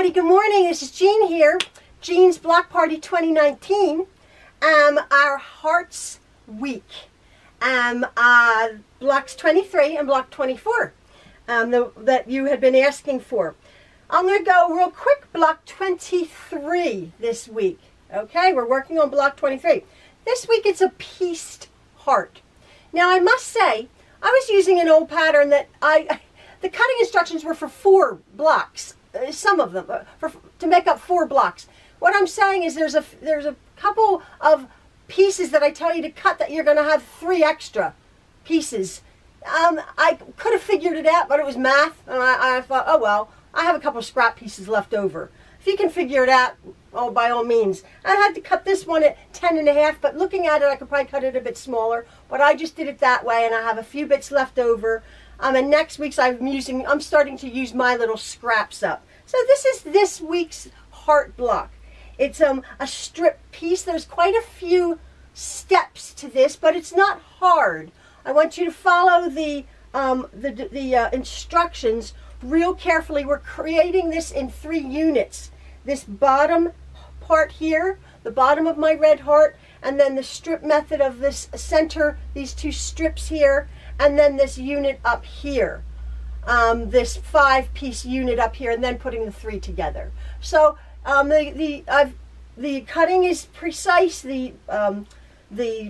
everybody, good morning. This is Jean here. Jean's Block Party 2019. Our Hearts Week. Blocks 23 and Block 24 that you had been asking for. I'm going to go real quick, Block 23 this week. Okay, we're working on Block 23. This week it's a pieced heart. Now I must say, I was using an old pattern that the cutting instructions were for 4 blocks. Some of them to make up 4 blocks. What I'm saying is there's a couple of pieces that I tell you to cut that you're going to have 3 extra pieces. I could have figured it out, but it was math, and I thought, oh well, I have a couple scrap pieces left over. If you can figure it out, oh, by all means. I had to cut this one at 10.5, but looking at it, I could probably cut it a bit smaller. But I just did it that way, and I have a few bits left over. And next week's I'm starting to use my little scraps up. So this is this week's heart block. It's a strip piece. There's quite a few steps to this, but it's not hard. I want you to follow the instructions real carefully. We're creating this in 3 units. This bottom part here, the bottom of my red heart, and then the strip method of this center, these 2 strips here, and then this unit up here, this 5-piece unit up here, and then putting the 3 together. So the cutting is precise.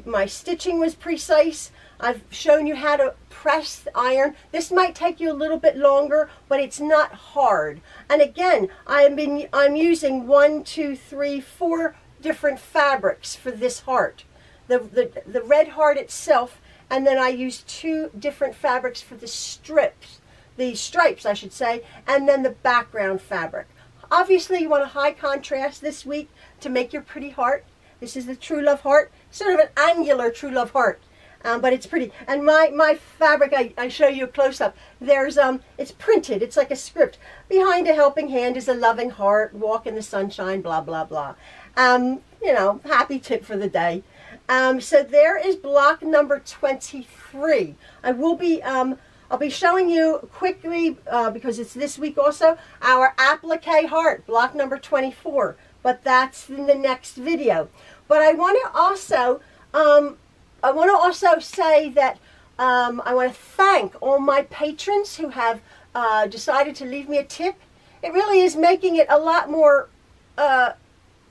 My stitching was precise. I've shown you how to press the iron. This might take you a little bit longer, but it's not hard. And again, I'm using 1, 2, 3, 4 different fabrics for this heart. The red heart itself, and then I use 2 different fabrics for the stripes, I should say, and then the background fabric. Obviously, you want a high contrast this week to make your pretty heart. This is the Truelove heart, sort of an angular Truelove heart. But it's pretty. And my fabric, I show you a close-up. It's printed. It's like a script. Behind a helping hand is a loving heart. Walk in the sunshine. Blah blah blah. You know, happy tip for the day. So there is block number 23. I'll be showing you quickly because it's this week also our applique heart, block number 24. But that's in the next video. But I want to also say that I want to thank all my patrons who have decided to leave me a tip. It really is making it a lot more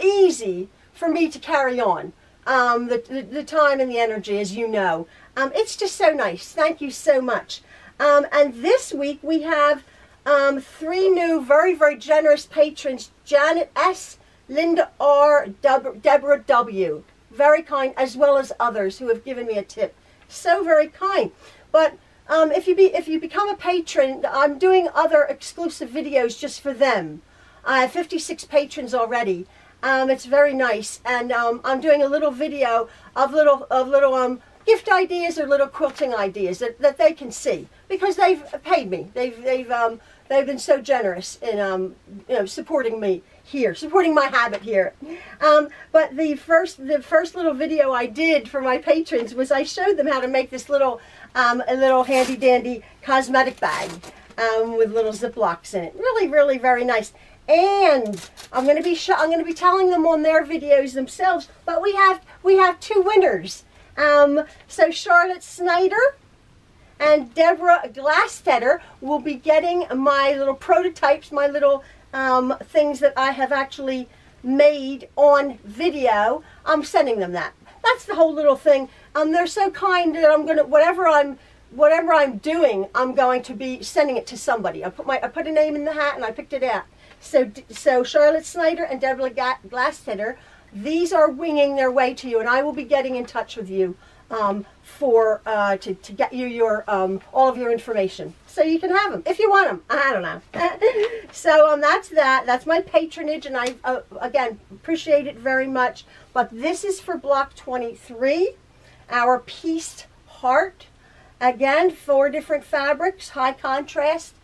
easy for me to carry on. The time and the energy, as you know. It's just so nice. Thank you so much. And this week we have 3 new, very, very generous patrons. Janet S., Linda R., Deborah W. Very kind, as well as others who have given me a tip. So very kind. But if you become a patron, I'm doing other exclusive videos just for them. I have 56 patrons already. It's very nice, and I'm doing a little video of little gift ideas or little quilting ideas that they can see because they've paid me. They've been so generous in supporting me here, supporting my habit here. But the first little video I did for my patrons was I showed them how to make this little a little handy dandy cosmetic bag with little Ziplocs in it. Really, really very nice. And I'm going to be telling them on their videos themselves. But we have 2 winners. So Charlotte Snyder and Deborah Glastetter will be getting my little prototypes, my little things that I have actually made on video. I'm sending them that. That's the whole little thing. They're so kind that I'm gonna whatever I'm doing, I'm going to be sending it to somebody. I put a name in the hat and I picked it out. So Charlotte Snyder and Deborah Glastetter, these are winging their way to you, and I will be getting in touch with you to get you your all of your information, so you can have them if you want them. I don't know. So that's that. That's my patronage, and I again appreciate it very much. But this is for block 23, our pieced heart. Again, 4 different fabrics, high contrast.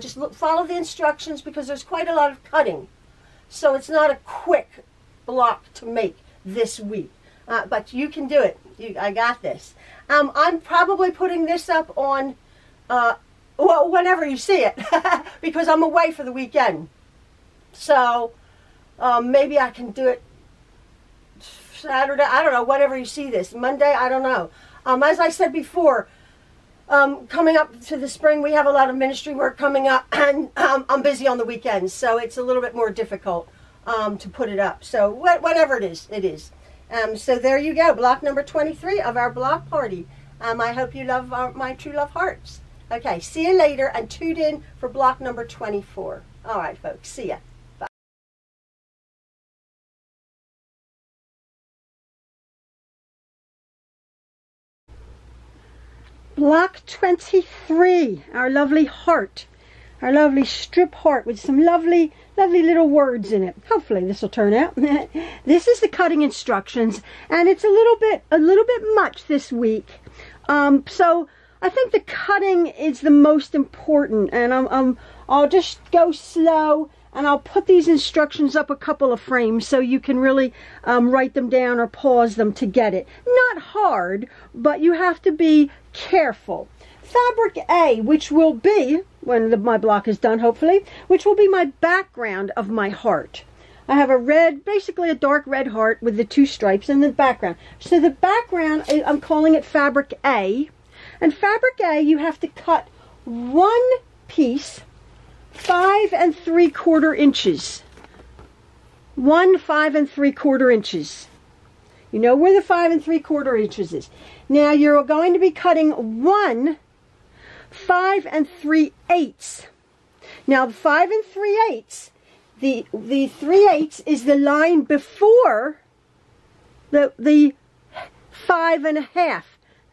Just follow the instructions because there's quite a lot of cutting, so it's not a quick block to make this week. But you can do it. I got this. I'm probably putting this up on, well, whenever you see it, because I'm away for the weekend. So maybe I can do it Saturday, I don't know, whenever you see this. Monday, I don't know. As I said before, coming up to the spring, we have a lot of ministry work coming up, and I'm busy on the weekends, so it's a little bit more difficult to put it up. So whatever it is, it is. So there you go, block number 23 of our block party. I hope you love my True Love hearts. Okay, see you later, and tune in for block number 24. All right, folks, see ya. Block 23, our lovely heart, our lovely strip heart with some lovely little words in it. Hopefully this will turn out. This is the cutting instructions, and it's a little bit much this week. So I think the cutting is the most important, and I'll just go slow, and I'll put these instructions up a couple of frames so you can really write them down or pause them to get it. Not hard, but you have to be careful. Fabric A, which will be, when my block is done hopefully, which will be my background of my heart. I have a red, basically a dark red heart with the two stripes in the background. So the background, I'm calling it fabric A. And fabric A, you have to cut one piece 5 3/4 inches. 5 3/4 inches. You know where the 5 3/4 inches is. Now you're going to be cutting 5 3/8. Now the 5 3/8, the 3/8 is the line before the 5 1/2.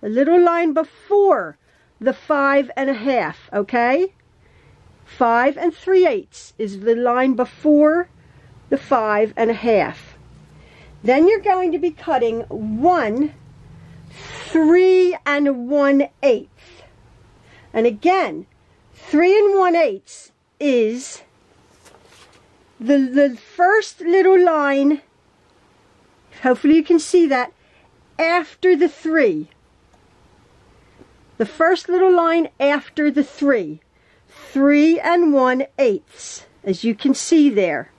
The little line before the 5 1/2, okay? 5 3/8 is the line before the 5 1/2. Then you're going to be cutting 3 1/8. And again, 3 1/8 is the first little line, hopefully you can see that, after the 3. The first little line after the 3. 3 1/8, as you can see there.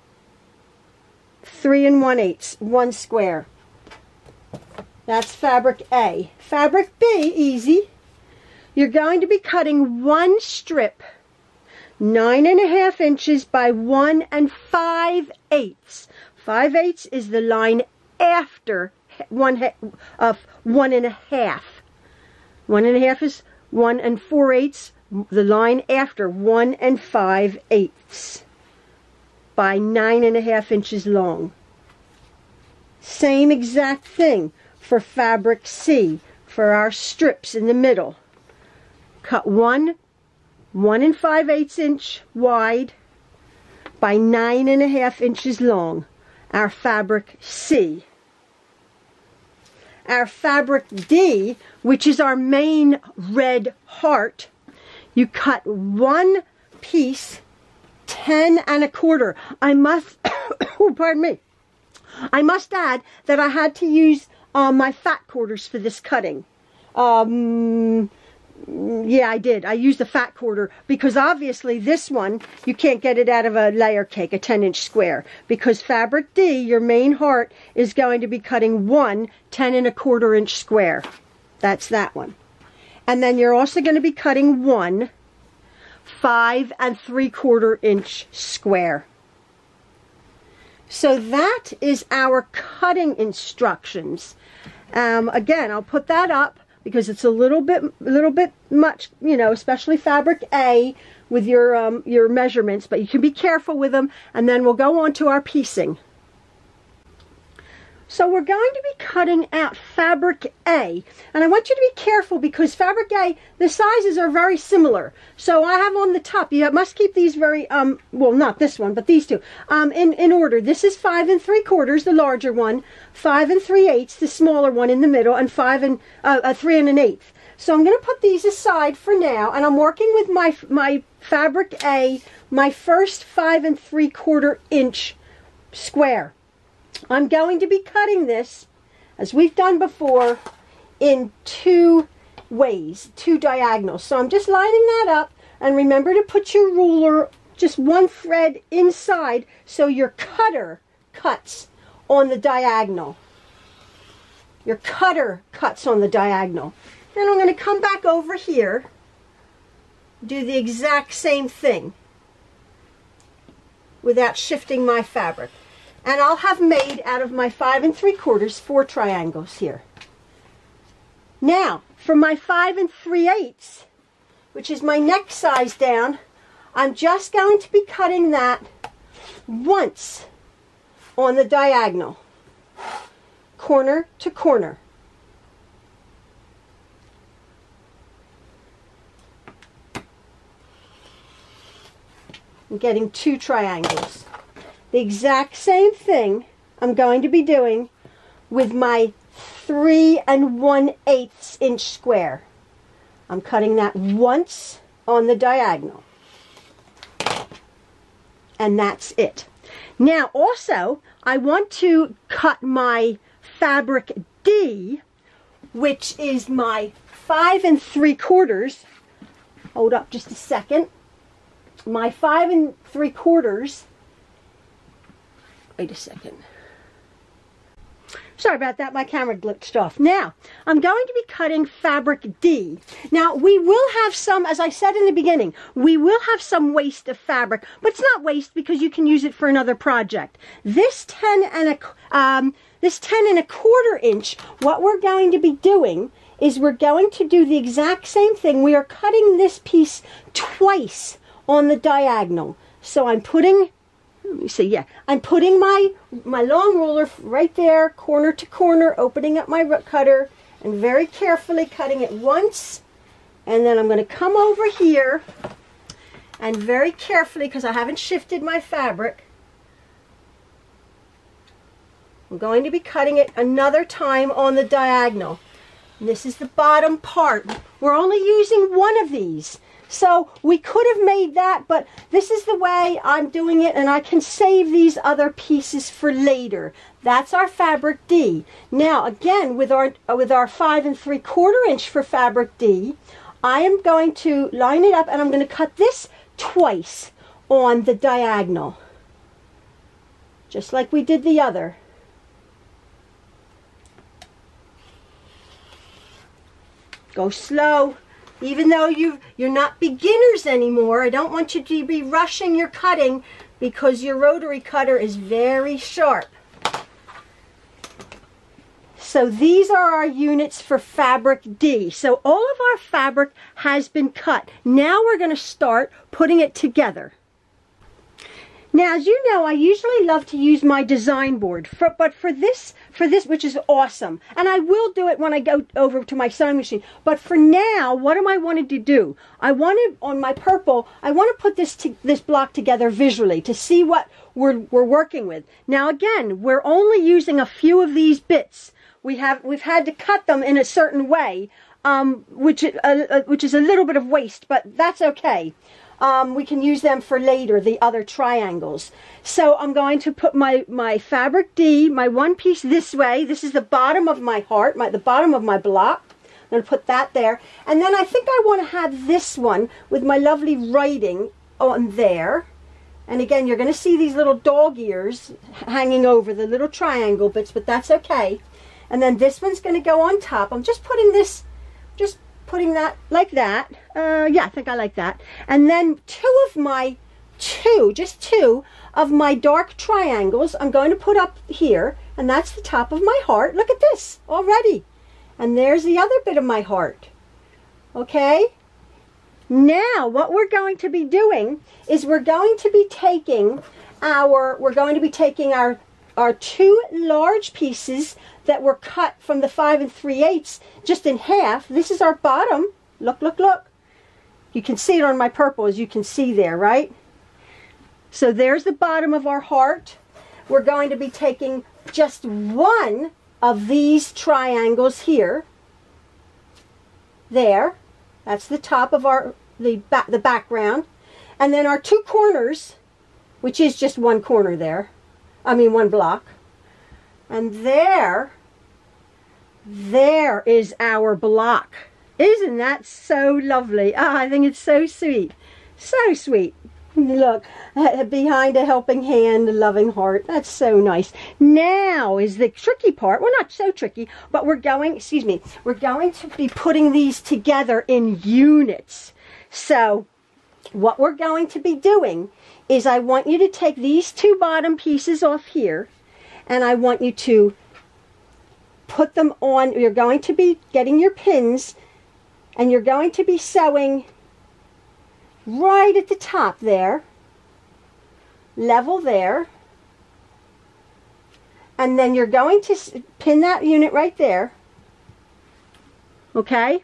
3 1/8, 1 square. That's fabric A. Fabric B, easy. You're going to be cutting one strip, 9 1/2 inches by 1 5/8. 5/8 is the line after 1 1/2. 1 1/2 is 1 4/8, the line after 1 5/8 by 9 1/2 inches long. Same exact thing for fabric C, for our strips in the middle. Cut 1 5/8 inch wide by 9 1/2 inches long, our fabric C. Our fabric D, which is our main red heart, you cut one piece 10 1/4. I must, oh, pardon me. I must add that I had to use my fat quarters for this cutting. Yeah, I did. I used a fat quarter because obviously this one, you can't get it out of a layer cake, a 10-inch square, because fabric D, your main heart, is going to be cutting one 10 1/4 inch square. That's that one. And then you're also going to be cutting one 5 3/4 inch square. So that is our cutting instructions. Again, I'll put that up because it's a little bit much, you know, especially fabric A with your measurements, but you can be careful with them, and then we'll go on to our piecing. So we're going to be cutting out fabric A, and I want you to be careful because fabric A, the sizes are very similar. So I have on the top, you must keep these very, well, not this one, but these two, in order. This is 5 3/4, the larger one, 5 3/8, the smaller one in the middle, and 3 1/8. So I'm going to put these aside for now, and I'm working with my fabric A, my first 5 3/4 inch square. I'm going to be cutting this, as we've done before, in 2 ways, 2 diagonals. So I'm just lining that up, and remember to put your ruler just one thread inside so your cutter cuts on the diagonal. Your cutter cuts on the diagonal. Then I'm going to come back over here, do the exact same thing without shifting my fabric. And I'll have made out of my 5 3/4 4 triangles here. Now, for my 5 3/8, which is my neck size down, I'm just going to be cutting that once on the diagonal, corner to corner. I'm getting 2 triangles. The exact same thing I'm going to be doing with my 3 1/8 inch square. I'm cutting that once on the diagonal. And that's it. Now also, I want to cut my fabric D, which is my 5 3/4. Hold up just a second. My 5 3/4. Wait a second. Sorry about that, my camera glitched off. Now, I'm going to be cutting fabric D. Now, we will have some, as I said in the beginning, we will have some waste of fabric, but it's not waste because you can use it for another project. This 10 1/4 inch, what we're going to be doing is we're going to do the exact same thing. We are cutting this piece twice on the diagonal. So I'm putting, let me see, yeah, I'm putting my long ruler right there, corner to corner, opening up my cutter, and very carefully cutting it once. And then I'm going to come over here and very carefully, because I haven't shifted my fabric, I'm going to be cutting it another time on the diagonal. And this is the bottom part. We're only using one of these. So we could have made that, but this is the way I'm doing it, and I can save these other pieces for later. That's our fabric D. Now again, with our 5 3/4 inch for fabric D, I am going to line it up and I'm going to cut this twice on the diagonal, just like we did the other. Go slow. Even though you're not beginners anymore, I don't want you to be rushing your cutting because your rotary cutter is very sharp. So these are our units for fabric D. So all of our fabric has been cut. Now we're going to start putting it together. Now, as you know, I usually love to use my design board, but for this, which is awesome, and I will do it when I go over to my sewing machine, but for now, what am I wanting to do? I wanted, on my purple, I want to put this block together visually to see what we're working with. Now, again, we're only using a few of these bits. We've had to cut them in a certain way, which is a little bit of waste, but that's okay. We can use them for later, the other triangles. So I'm going to put my fabric D, my one piece this way. This is the bottom of my heart, the bottom of my block. I'm going to put that there. And then I think I want to have this one with my lovely writing on there. And again, you're going to see these little dog ears hanging over the little triangle bits, but that's okay. And then this one's going to go on top. I'm just putting this, putting that like that. Yeah, I think I like that. And then just two of my dark triangles I'm going to put up here, and that's the top of my heart. Look at this already. And there's the other bit of my heart. Okay? Now what we're going to be doing is we're going to be taking our two large pieces that were cut from the 5 3/8 just in half. This is our bottom. Look, look, look. You can see it on my purple, as you can see there, right? So there's the bottom of our heart. We're going to be taking just one of these triangles here. There. That's the top of the background. And then our two corners, which is just one corner there. One block. And there is our block. Isn't that so lovely? Ah, I think it's so sweet. So sweet. Look, behind a helping hand, a loving heart. That's so nice. Now is the tricky part. Well, not so tricky, but we're going to be putting these together in units. So what we're going to be doing is I want you to take these two bottom pieces off here, and I want you to put them on. You're going to be getting your pins, and you're going to be sewing right at the top there, level there, and then you're going to pin that unit right there, okay?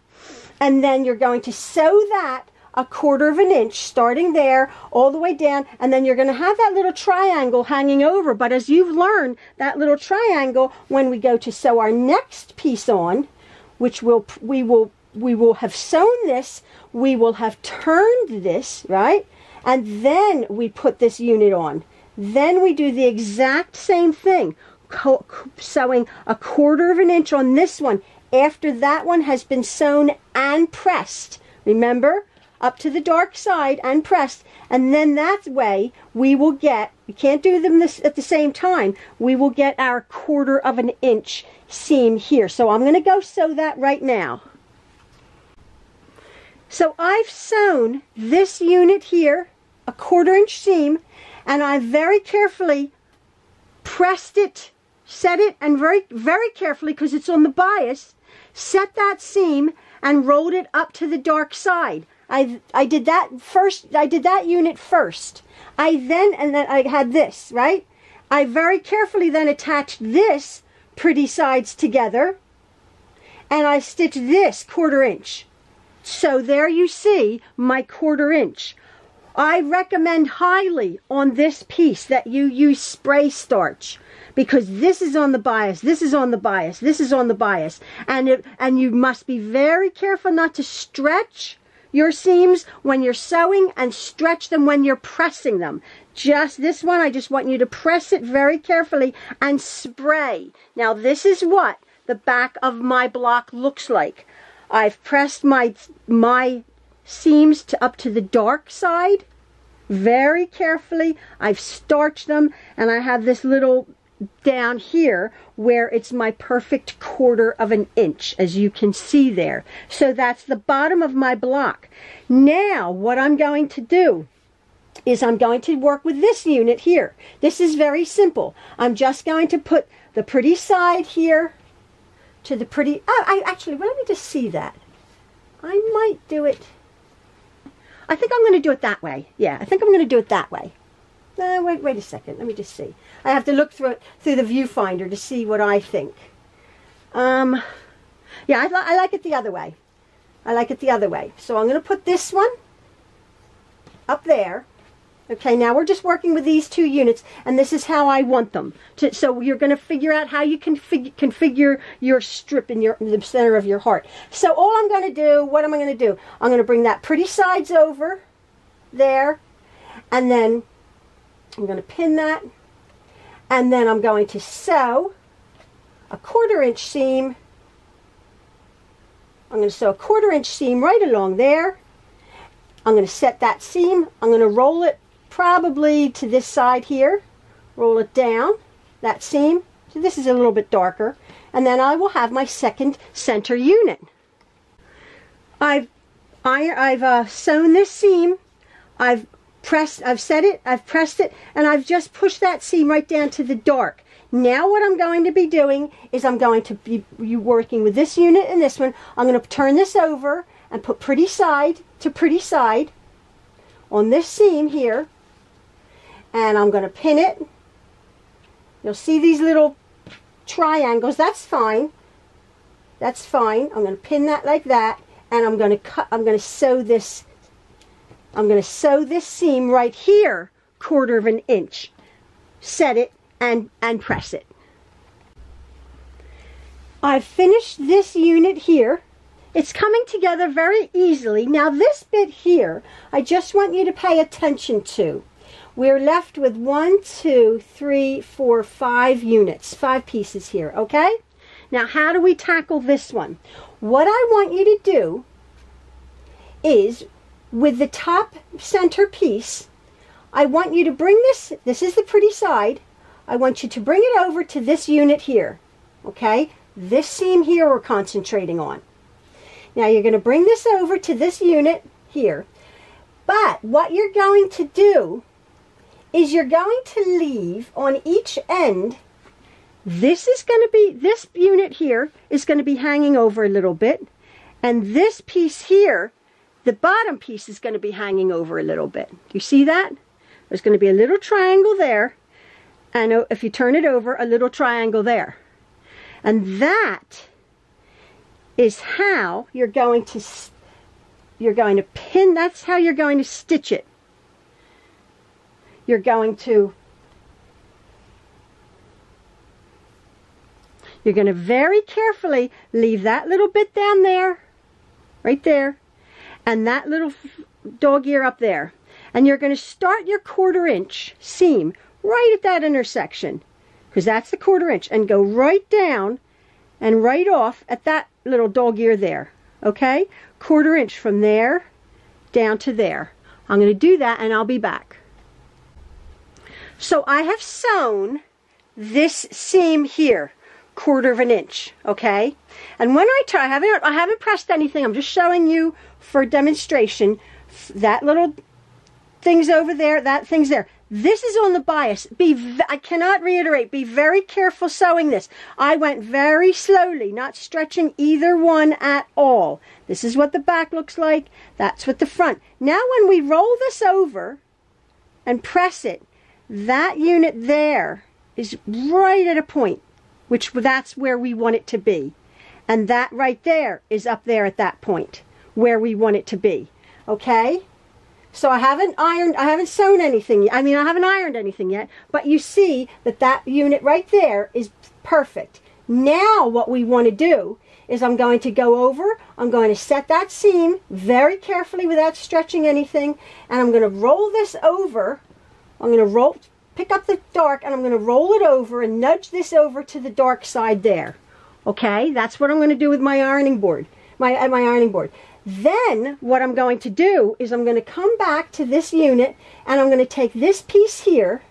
And then you're going to sew that 1/4 of an inch starting there all the way down, and then you're going to have that little triangle hanging over. But as you've learned, that little triangle, when we go to sew our next piece on, which we will have sewn this, we will have turned this, right? And then we put this unit on. Then we do the exact same thing, sewing 1/4 of an inch on this one after that one has been sewn and pressed. Remember? Up to the dark side and pressed, and then that way we will get, you can't do them at the same time, we will get our 1/4 of an inch seam here. So I'm going to go sew that right now. So I've sewn this unit here, 1/4 inch seam, and I very carefully pressed it, set it, and very carefully, because it's on the bias, set that seam and rolled it up to the dark side. I did that first. I did that unit first. And then I had this, right? I very carefully then attached this pretty sides together, and I stitched this 1/4 inch. So there you see my 1/4 inch. I recommend highly on this piece that you use spray starch, because this is on the bias, this is on the bias, this is on the bias, and you must be very careful not to stretch your seams when you're sewing and stretch them when you're pressing them. Just this one, I just want you to press it very carefully and spray. Now this is what the back of my block looks like. I've pressed my seams up to the dark side very carefully. I've starched them, and I have this little down here where it's my perfect 1/4 of an inch, as you can see there. So that's the bottom of my block. Now what I'm going to do is I'm going to work with this unit here. This is very simple. I'm just going to put the pretty side here to the pretty, actually, well, let me just see that. I might do it, I think I'm going to do it that way. Yeah, I think I'm going to do it that way. Wait a second, let me just see. I have to look through the viewfinder to see what I think. Yeah, I like it the other way. I like it the other way. So I'm going to put this one up there. Okay, now we're just working with these two units, and this is how I want them. So you're going to figure out how you can configure your strip in the center of your heart. So all I'm going to do, what am I going to do? I'm going to bring that pretty sides over there, and then I'm going to pin that, and then I'm going to sew a 1/4 inch seam. I'm going to sew a 1/4 inch seam right along there. I'm going to set that seam. I'm going to roll it probably to this side here. Roll it down, that seam. So this is a little bit darker. And then I will have my second center unit. I've sewn this seam. I've set it, I've pressed it, and I've just pushed that seam right down to the dark. Now what I'm going to be doing is I'm going to be working with this unit and this one. I'm going to turn this over and put pretty side to pretty side on this seam here, and I'm going to pin it. You'll see these little triangles. That's fine. That's fine. I'm going to pin that like that, and I'm going to sew this. I'm going to sew this seam right here, 1/4 of an inch. Set it and press it. I've finished this unit here. It's coming together very easily. Now this bit here, I just want you to pay attention to. We're left with 1, 2, 3, 4, 5 units, 5 pieces here, okay? Now how do we tackle this one? What I want you to do is, with the top center piece, I want you to bring this is the pretty side, I want you to bring it over to this unit here, okay? This seam here we're concentrating on. Now you're going to bring this over to this unit here, but what you're going to do is you're going to leave on each end, this unit here is going to be hanging over a little bit, and this piece here, the bottom piece, is going to be hanging over a little bit. Do you see that? There's going to be a little triangle there, and if you turn it over, a little triangle there. And that is how you're going to pin, that's how you're going to stitch it. You're going to very carefully leave that little bit down there, right there, and that little dog ear up there. And you're going to start your 1/4 inch seam right at that intersection, because that's the 1/4 inch, and go right down and right off at that little dog ear there, okay? 1/4 inch from there down to there. I'm going to do that and I'll be back. So I have sewn this seam here, 1/4 inch, okay? And when I try, I haven't pressed anything, I'm just showing you for demonstration. That little thing's over there, that thing's there. This is on the bias. I cannot reiterate, be very careful sewing this. I went very slowly, not stretching either one at all. This is what the back looks like, that's what the front. Now when we roll this over and press it, that unit there is right at a point, that's where we want it to be. And that right there is up there at that point, where we want it to be. Okay? So I haven't sewn anything yet. I haven't ironed anything yet, but you see that unit right there is perfect. Now what we want to do is I'm going to go over, I'm going to set that seam very carefully without stretching anything, and I'm going to roll this over. I'm going to pick up the dark, and I'm going to roll it over and nudge this over to the dark side there. Okay, that's what I'm going to do with my ironing board, my ironing board. Then what I'm going to do is I'm going to come back to this unit, and I'm going to take this piece here,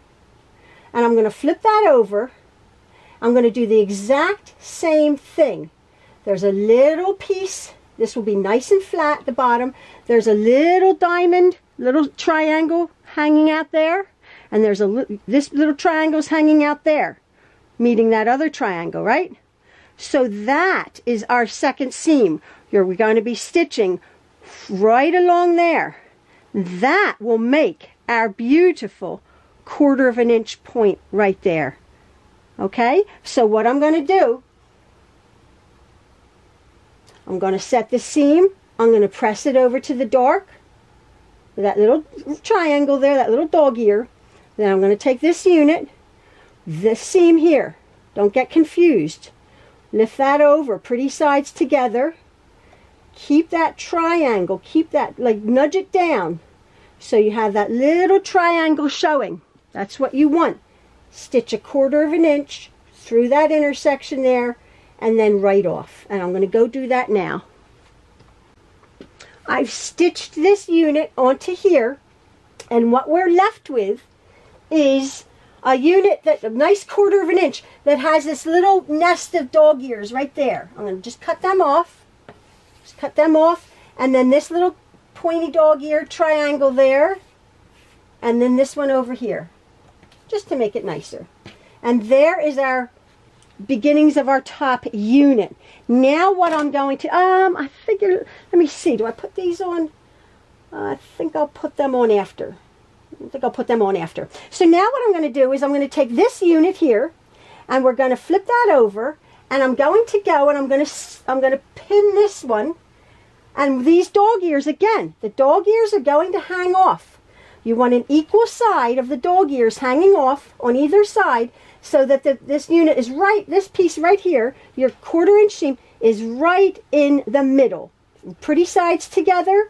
and I'm going to flip that over. I'm going to do the exact same thing. There's a little piece, this will be nice and flat at the bottom. There's a little diamond, little triangle hanging out there, and there's this little triangle's hanging out there, meeting that other triangle, right? So that is our second seam. We're going to be stitching right along there. That will make our beautiful 1/4 inch point right there. Okay, so what I'm going to do, I'm going to set the seam, I'm going to press it over to the dark, that little triangle there, that little dog ear. Then I'm going to take this unit, this seam here, don't get confused, lift that over, pretty sides together, keep that triangle, keep that, like nudge it down, so you have that little triangle showing. That's what you want. Stitch a 1/4 inch through that intersection there, and then right off. And I'm going to go do that now. I've stitched this unit onto here, and what we're left with is a unit, a nice 1/4 inch that has this little nest of dog ears right there. I'm going to just cut them off. Just cut them off, and then this little pointy dog ear triangle there, and then this one over here, just to make it nicer. And there is our beginnings of our top unit. Now what I'm going to, I figure, let me see, do I put these on? I think I'll put them on after. So now what I'm going to do is I'm going to take this unit here, and we're going to flip that over, and I'm going to go and I'm going to pin this one, and these dog ears again, the dog ears are going to hang off. You want an equal side of the dog ears hanging off on either side, so that this unit is right, this piece right here, your 1/4 inch seam is right in the middle. Pretty sides together.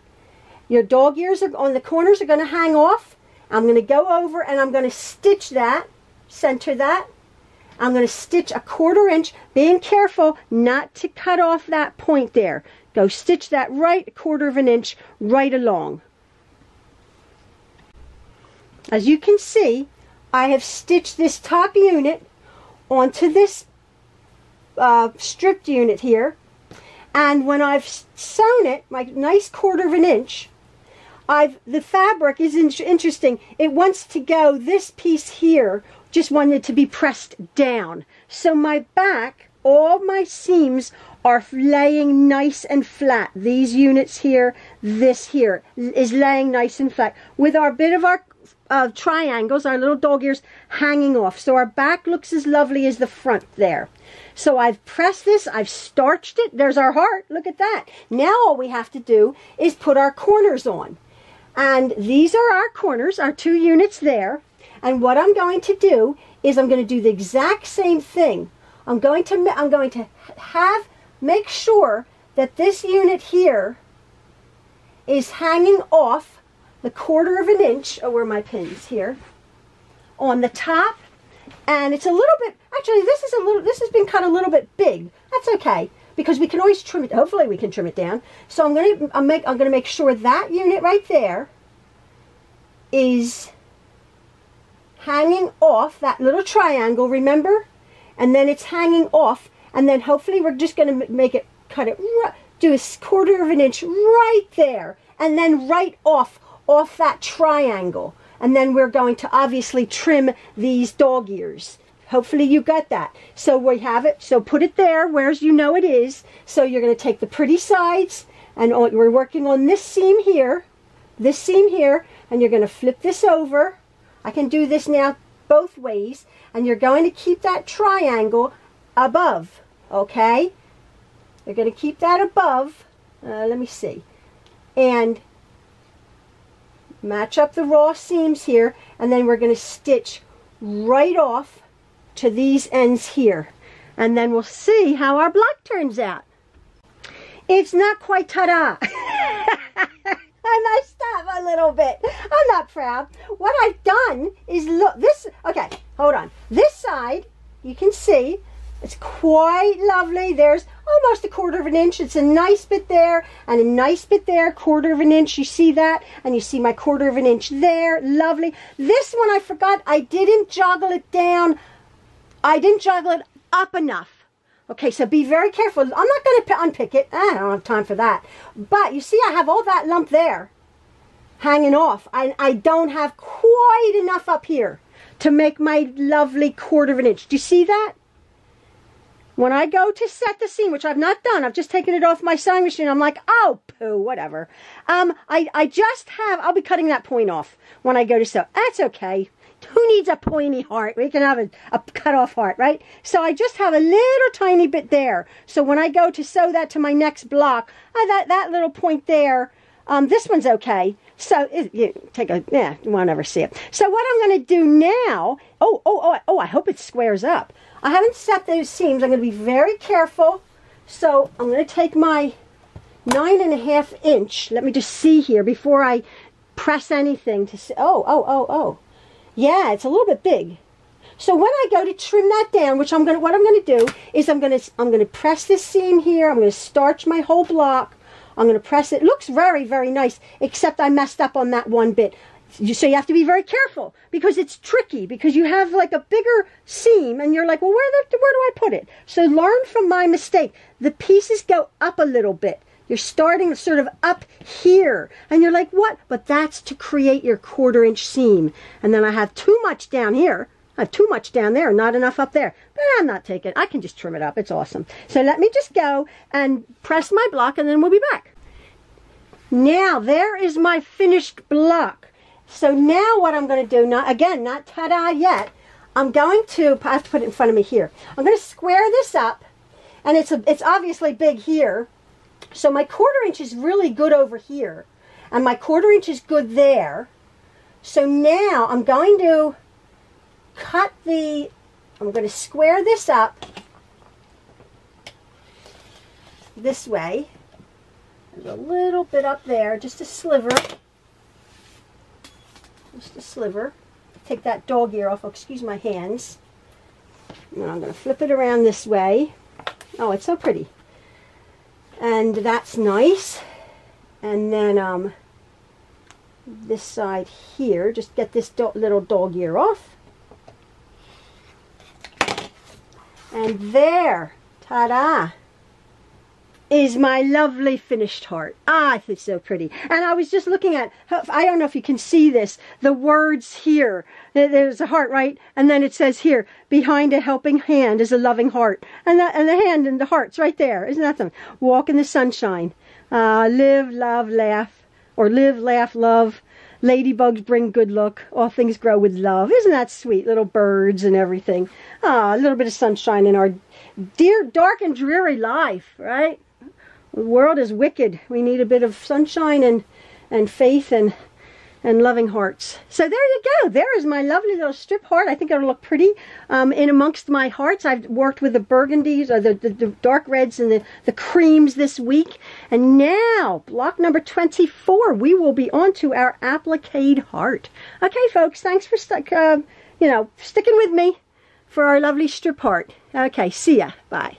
Your dog ears are on the corners are going to hang off. I'm going to go over and I'm going to stitch that, center that. I'm going to stitch a 1/4 inch, being careful not to cut off that point there. Go stitch that right 1/4 inch right along. as you can see, I have stitched this top unit onto this stripped unit here, and when I've sewn it, my nice 1/4 of an inch, the fabric is interesting. It wants to go, this piece here just wanted to be pressed down. So my back, all my seams are laying nice and flat. These units here, this here is laying nice and flat with our bit of our triangles, our little dog ears hanging off. So our back looks as lovely as the front there. So I've pressed this, I've starched it. There's our heart, look at that. Now all we have to do is put our corners on. And these are our corners, our 2 units there. And what I'm going to do is I'm going to do the exact same thing. I'm going to make sure that this unit here is hanging off the 1/4 of an inch, oh, where are my pins here, on the top. And it's a little bit, actually this has been cut a little bit big. That's okay, because we can always trim it. Hopefully we can trim it down. So I'm going to make sure that unit right there is hanging off that little triangle, remember? And then it's hanging off, and then hopefully we're just going to make it, cut it, do a 1/4 of an inch right there, and then right off that triangle. And then we're going to obviously trim these dog ears. Hopefully you got that. So we have it, so put it there where you know it is. So you're going to take the pretty sides, and we're working on this seam here, and you're going to flip this over. I can do this now both ways, and you're going to keep that triangle above, okay? You're going to keep that above. Let me see. And match up the raw seams here, and then we're going to stitch right off to these ends here. And then we'll see how our block turns out. It's not quite ta-da. I messed up a little bit. I'm not proud. What I've done is, look, this, okay, hold on. This side, you can see, it's quite lovely. There's almost a 1/4 of an inch. It's a nice bit there and a nice bit there, 1/4 of an inch. You see that? And you see my 1/4 of an inch there. Lovely. This one I forgot. I didn't joggle it down. I didn't joggle it up enough. Okay, so be very careful. I'm not going to unpick it. I don't have time for that. But you see I have all that lump there hanging off. I don't have quite enough up here to make my lovely 1/4 of an inch. Do you see that? When I go to set the seam, which I've not done, I've just taken it off my sewing machine. I'm like, oh, poo, whatever. I just have, I'll be cutting that point off when I go to sew. That's okay. Who needs a pointy heart? We can have a cut off heart, right? So I just have a little tiny bit there. So when I go to sew that to my next block, that little point there, this one's okay. So you won't ever see it. So what I'm going to do now, I hope it squares up. I haven't set those seams. I'm going to be very careful. So I'm going to take my 9.5 inch. Let me just see here before I press anything to see. Yeah, it's a little bit big. So when I go to trim that down, what I'm going to do is I'm going to press this seam here. I'm going to starch my whole block. I'm going to press it. It looks very, very nice, except I messed up on that one bit. So you have to be very careful, because it's tricky, because you have like a bigger seam and you're like, well, where do I put it? So learn from my mistake. The pieces go up a little bit. You're starting sort of up here and you're like, what? But that's to create your 1/4 inch seam. And then I have too much down here. I have too much down there, not enough up there. But I'm not taking, I can just trim it up. It's awesome. So let me just go and press my block, and then we'll be back. Now there is my finished block. So now what I'm going to do, not ta-da yet, I have to put it in front of me here. I'm going to square this up, and it's obviously big here. So my 1/4 inch is really good over here, and my 1/4 inch is good there. So now I'm going to I'm going to square this up this way. There's a little bit up there, just a sliver. Just a sliver. Take that dog ear off. Oh, excuse my hands. And I'm going to flip it around this way. Oh, it's so pretty. And that's nice. And then this side here. Just get this little dog ear off. And there, ta-da, is my lovely finished heart. Ah, it's so pretty. And I was just looking at, I don't know if you can see this, the words here. There's a heart, right? And then it says here, behind a helping hand is a loving heart. And the hand and the heart's right there. Isn't that something? Walk in the sunshine. Live, love, laugh. Or live, laugh, love. Ladybugs bring good luck. All things grow with love. Isn't that sweet? Little birds and everything. Ah, a little bit of sunshine in our dear, dark and dreary life, right? The world is wicked. We need a bit of sunshine and faith and loving hearts. So there you go. There is my lovely little strip heart. I think it'll look pretty. In amongst my hearts, I've worked with the burgundies, or the dark reds and the creams this week. And now, block number 24, we will be on to our applique heart. Okay, folks, thanks for sticking with me for our lovely strip heart. Okay, see ya. Bye.